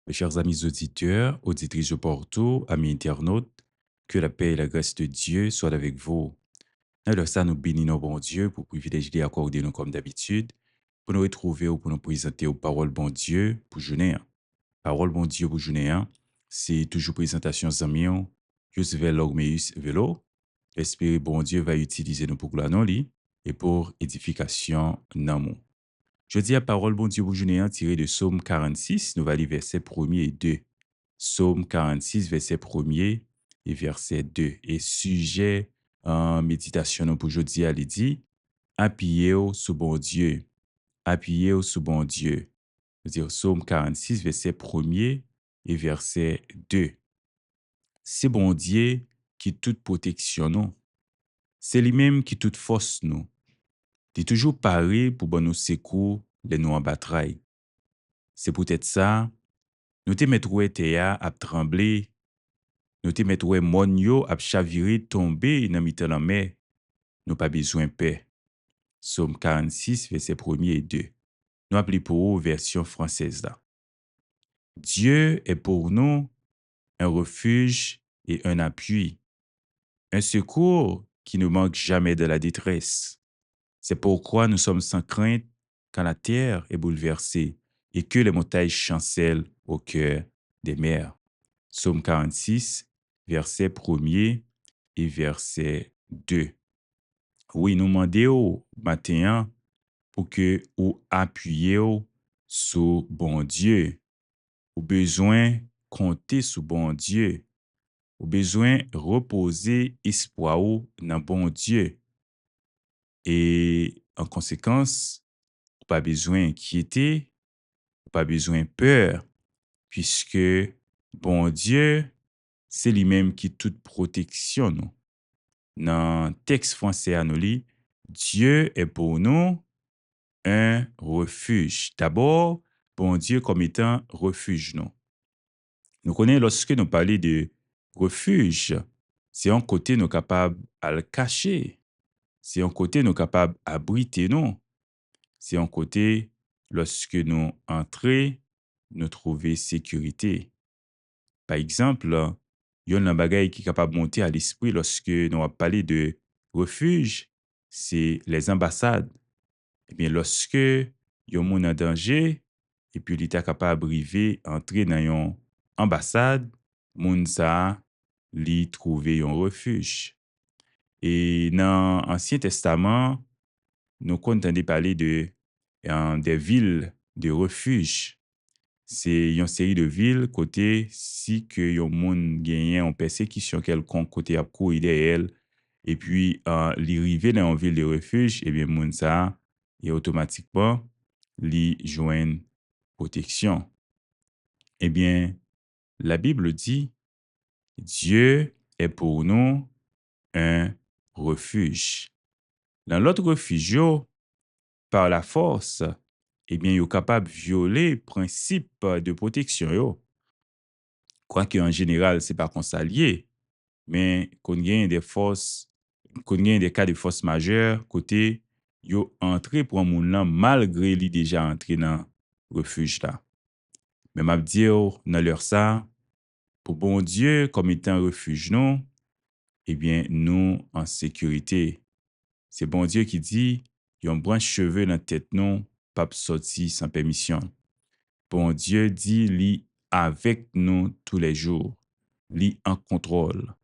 Mes chers amis auditeurs, auditrices de Porto, amis internautes, que la paix et la grâce de Dieu soient avec vous. Alors ça, nous bénissons bon Dieu pour privilégier accorder nous comme d'habitude, pour nous retrouver ou pour nous présenter aux paroles bon Dieu pour journée. Parole bon Dieu pour journée, c'est toujours présentation amis, Joseph Logmeus Velo. Espérer bon Dieu va utiliser nous pour gloire non li et pour édification nan moun. Je dis à parole, bon Dieu, vous tiré de Psaume 46, nous allons lire verset 1er et 2. Psaume 46, verset 1er et verset 2. Et sujet en méditation nous pour aujourd'hui, elle dit, appuyez-vous sur bon Dieu. Appuyez-vous sur bon Dieu. C'est-à-dire Psaume 46, verset 1er et verset 2. C'est bon Dieu qui toute protection nous. C'est lui-même qui toute force nous. Il est toujours paré pour bon nous secours les nous en bataille. C'est peut-être ça, nous te mettre ouais Théa à trembler, nous te mettre ouais mon yo à chavirer, tomber dans mi la mer, nous pas besoin de paix. Psaume 46, verset 1er et 2. Nous appelons pour eux version française là. Dieu est pour nous un refuge et un appui, un secours qui ne manque jamais de la détresse. C'est pourquoi nous sommes sans crainte quand la terre est bouleversée et que les montagnes chancellent au cœur des mers. Psaume 46, verset 1er et verset 2. Oui, nous demandons au matin pour que vous appuyez sur bon Dieu. Au besoin compter sur bon Dieu. Au besoin reposer espoir dans bon Dieu. Et en conséquence, pas besoin inquiéter, pas besoin peur, puisque bon Dieu, c'est lui-même qui toute protection nous. Dans le texte français à nous lit, Dieu est pour nous un refuge. D'abord, bon Dieu comme étant refuge nous. Nous connaissons lorsque nous parlons de refuge, c'est un côté nous capables à le cacher. C'est un côté nous capables abriter nous. C'est un côté, lorsque nous entrons, nous trouver sécurité. Par exemple, il y a un bagage qui est capable de monter à l'esprit lorsque nous avons parlé de refuge, c'est les ambassades. Eh bien, lorsque il y a un monde en danger, et puis l'État est capable d'arriver, entrer dans une ambassade, moun sa li trouver un refuge. Et dans l'Ancien Testament, nous entendons parler de des villes de refuge. C'est une série de villes côté si que yon moun gagne en persécution quelconque côté à courir derrière et puis li rive dans une ville de refuge et bien moun ça et automatiquement li joine protection. Eh bien la Bible dit Dieu est pour nous un refuge. Dans l'autre refuge yo, par la force, eh bien, yo capable de violer le principe de protection. Yo. Quoique en général, c'est pas qu'on s'allie, mais qu'on gagne des forces, qu'on gagne des cas de force majeure, côté, yo entré pour un moun nan, malgré lui déjà entré dans le refuge là. Mais m'a dire, dans leur ça, pour bon Dieu, comme étant un refuge, non, eh bien, nous en sécurité. C'est bon Dieu qui dit, yon branche cheveux dans la tête, non, pas sorti sans permission. Bon Dieu dit, li avec nous tous les jours, li en contrôle.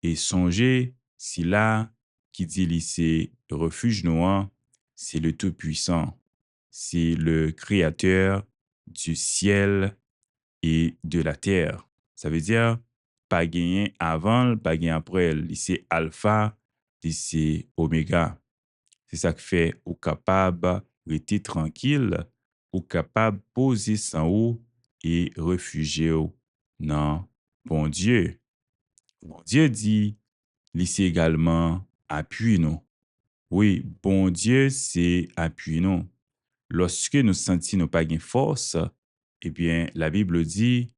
Et songez, si là, qui dit li c'est refuge noir, c'est le Tout-Puissant, c'est le Créateur du ciel et de la terre. Ça veut dire, pas gagné avant, pas gagné après, li c'est Alpha, li c'est Oméga. C'est ça qui fait ou capable rester tranquille, ou capable poser sans haut et réfugier dans bon Dieu. Bon Dieu dit, c'est également appui nous. Oui, bon Dieu, c'est appui nous. Lorsque nous sentons nous pas de force, eh bien, la Bible dit,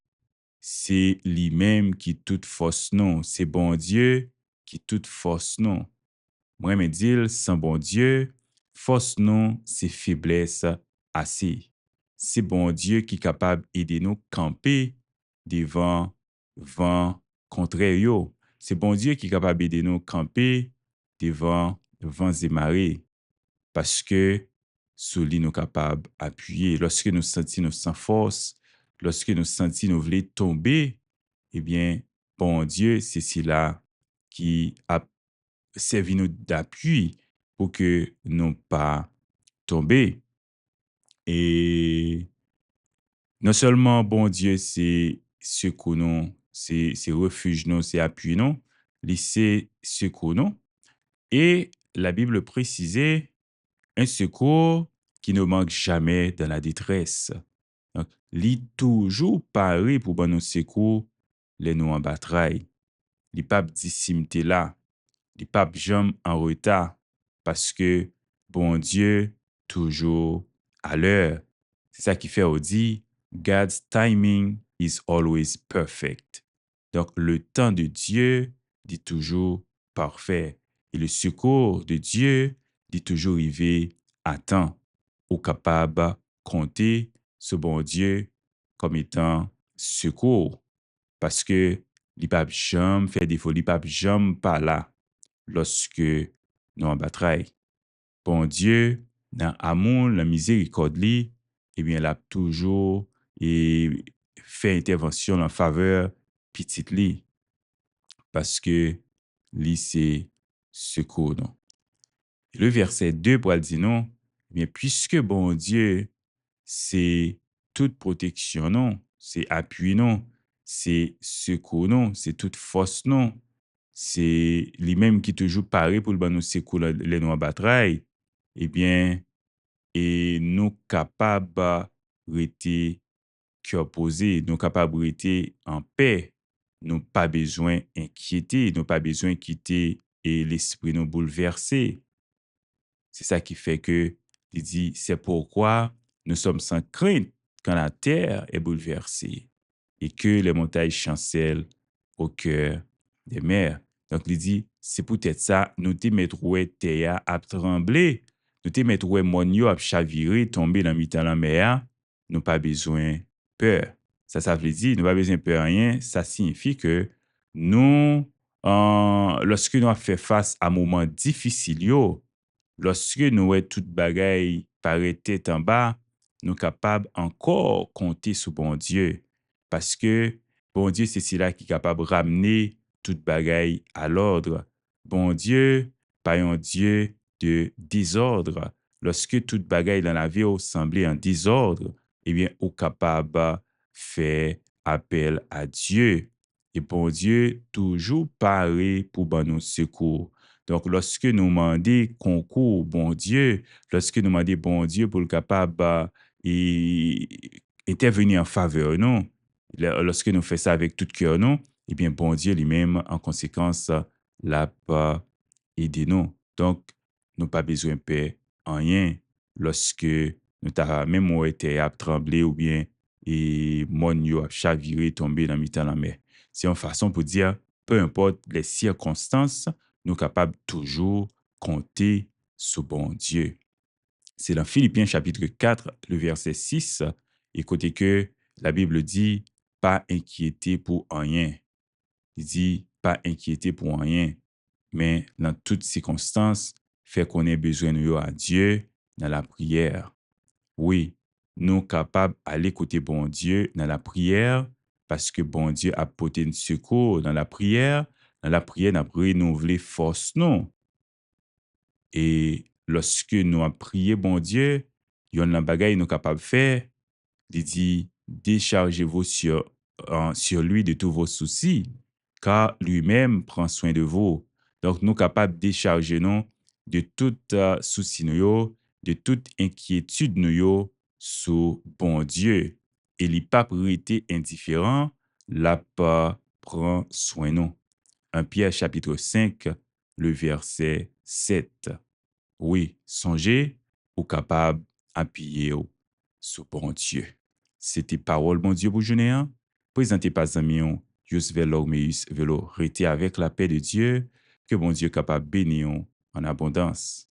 c'est lui-même qui toute force nous. C'est bon Dieu qui toute force nous. Moi, me dire, sans bon Dieu, force non, c'est faiblesse assez. c'est bon Dieu qui est capable d'aider nous camper devant vent contraire yo. C'est bon Dieu qui est capable d'aider nous camper devant vents et marées parce que sous lui nous capable d'appuyer. Lorsque nous sentons nous sans force, lorsque nous sentons nous voulons tomber, eh bien, bon Dieu, c'est cela qui a servi nous d'appui pour que nous pas tomber. Et non seulement bon Dieu, c'est secours nous, c'est refuge nous, c'est appui nous, c'est secours nous. Et la Bible précisait un secours qui ne manque jamais dans la détresse. Donc, il toujours paré pour bon nous secours, les nous en bataille. Il pas dissimté là, il pas jamais en retard parce que bon Dieu toujours à l'heure. C'est ça qui fait on dit God's timing is always perfect. Donc le temps de Dieu dit toujours parfait et le secours de Dieu dit toujours arrivé à temps ou capable compter ce bon Dieu comme étant secours parce que li pa jam fait défaut, li pa jam pas là lorsque nous en bataille. Bon Dieu, dans amour, la miséricorde li, eh bien, il a toujours et fait intervention en faveur petite li parce que li c'est secours non. Le verset 2 pour dire non, eh bien, puisque bon Dieu, c'est toute protection, non, c'est appui, non, c'est secours, non, c'est toute force, non, c'est lui-même qui toujours paré pour le ban nous secours les noirs bataille, eh bien, et nous capables rester cœur posé, nous capables rester en paix, nous pas besoin inquiéter, nous pas besoin quitter et l'esprit nous bouleverser. C'est ça qui fait que il dit, c'est pourquoi nous sommes sans crainte quand la terre est bouleversée et que les montagnes chancellent au cœur des mers. Donc, il dit, c'est peut-être ça, nous te mettre ouais terre à trembler, nous te mettre ouais monio à chavirer, tomber dans mi-temps la mer, nous pas besoin peur. Ça veut dire, nous pas besoin peur rien, ça signifie que nous, lorsque nous avons fait face à un moment difficile, lorsque nous voyons toute bagaille paraît tête en bas, nous sommes capables encore compter sur bon Dieu. Parce que bon Dieu, c'est celui qui est capable de ramener toute bagaille à l'ordre. Bon Dieu, pas un Dieu de désordre. Lorsque toute bagaille dans la vie semblait en désordre, eh bien, on est capable de faire appel à Dieu. Et bon Dieu, toujours paré pour nous secours. Donc, lorsque nous demandons concours, bon Dieu, lorsque nous demandons bon Dieu pour le capable et intervenir en faveur, non? Lorsque nous faisons ça avec tout cœur, non? Eh bien, bon Dieu lui-même, en conséquence, l'a pas aidé nous. Donc, nous pas besoin de paix en rien lorsque nous avons même été à trembler ou bien et mon yo a chaviré, tombé dans mi-temps la mer. C'est une façon pour dire, peu importe les circonstances, nous sommes capables toujours compter sur bon Dieu. C'est dans Philippiens chapitre 4, le verset 6, écoutez que la Bible dit, pas inquiéter pour rien. Il dit, pas inquiéter pour rien, mais dans toutes circonstances, fait qu'on ait besoin de nous à Dieu dans la prière. Oui, nous sommes capables d'aller côté bon Dieu dans la prière parce que bon Dieu a porté un secours dans la prière. Dans la prière, nous avons renouvelé force, non? Et lorsque nous avons prié bon Dieu, il y a un bagage nous sommes capables de faire. Il dit, déchargez-vous sur lui de tous vos soucis, car lui-même prend soin de vous. Donc, nous sommes capables de décharger nous de tout souci, de toute inquiétude nous sur bon Dieu. Et il pas été indifférent, la pas prend soin de nous. 1 Pierre chapitre 5, le verset 7. Oui, songez ou capable d'appuyer sur bon Dieu. C'était parole bon Dieu pour journée. Présentez pas amis, Jus Velo Meus Velo, restez avec la paix de Dieu, que bon Dieu capable bénir en abondance.